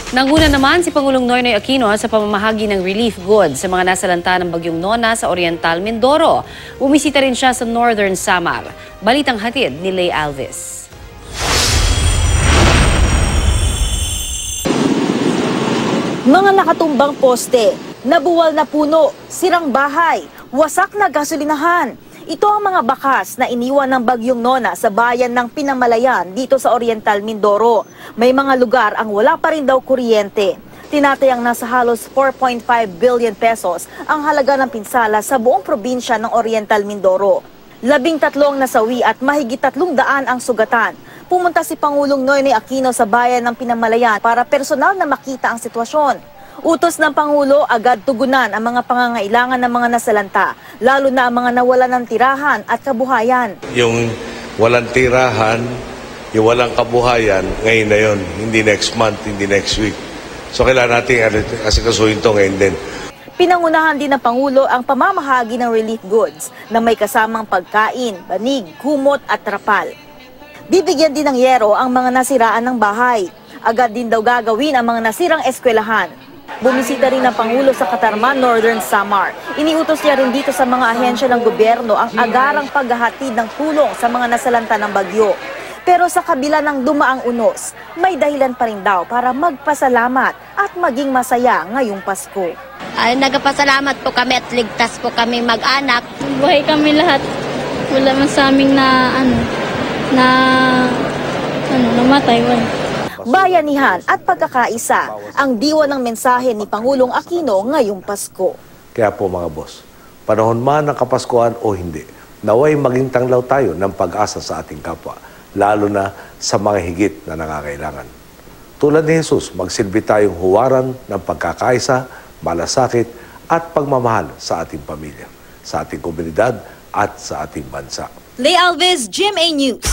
Nanguna naman si Pangulong Noynoy Aquino sa pamamahagi ng relief goods sa mga nasalanta ng Bagyong Nona sa Oriental Mindoro. Bumisita rin siya sa Northern Samar. Balitang hatid ni Lay Alves. Mga nakatumbang poste, nabuwal na puno, sirang bahay, wasak na gasolinahan. Ito ang mga bakas na iniwan ng Bagyong Nona sa bayan ng Pinamalayan dito sa Oriental Mindoro. May mga lugar ang wala pa rin daw kuryente. Tinatayang nasa halos 4.5 billion pesos ang halaga ng pinsala sa buong probinsya ng Oriental Mindoro. 13 ang nasawi at mahigit 300 ang sugatan. Pumunta si Pangulong Noynoy Aquino sa bayan ng Pinamalayan para personal na makita ang sitwasyon. Utos ng Pangulo, agad tugunan ang mga pangangailangan ng mga nasalanta, lalo na ang mga nawalan ng tirahan at kabuhayan. Yung walang tirahan, yung walang kabuhayan, ngayon na yun, hindi next month, hindi next week. So kailangan natin asikasuhin ito ngayon din. Pinangunahan din ng Pangulo ang pamamahagi ng relief goods na may kasamang pagkain, banig, kumot at trapal. Bibigyan din ng yero ang mga nasiraan ng bahay. Agad din daw gagawin ang mga nasirang eskwelahan. Bumisita rin ng Pangulo sa Catarman, Northern Samar. Iniutos niya rin dito sa mga ahensya ng gobyerno ang agarang paghahatid ng tulong sa mga nasalanta ng bagyo. Pero sa kabila ng dumaang unos, may dahilan pa rin daw para magpasalamat at maging masaya ngayong Pasko. Nagpasalamat po kami at ligtas po kami mag-anak. Buhay kami lahat. Wala man sa aming namatay. Bayanihan at pagkakaisa ang diwa ng mensahe ni Pangulong Aquino ngayong Pasko. Kaya po mga boss, panahon man ng Kapaskuhan o hindi, naway maging tanglaw tayo ng pag-asa sa ating kapwa, lalo na sa mga higit na nangangailangan. Tulad ni Jesus, magsilbi tayong huwaran ng pagkakaisa, malasakit at pagmamahal sa ating pamilya, sa ating komunidad at sa ating bansa. Lay Alves, GMA News.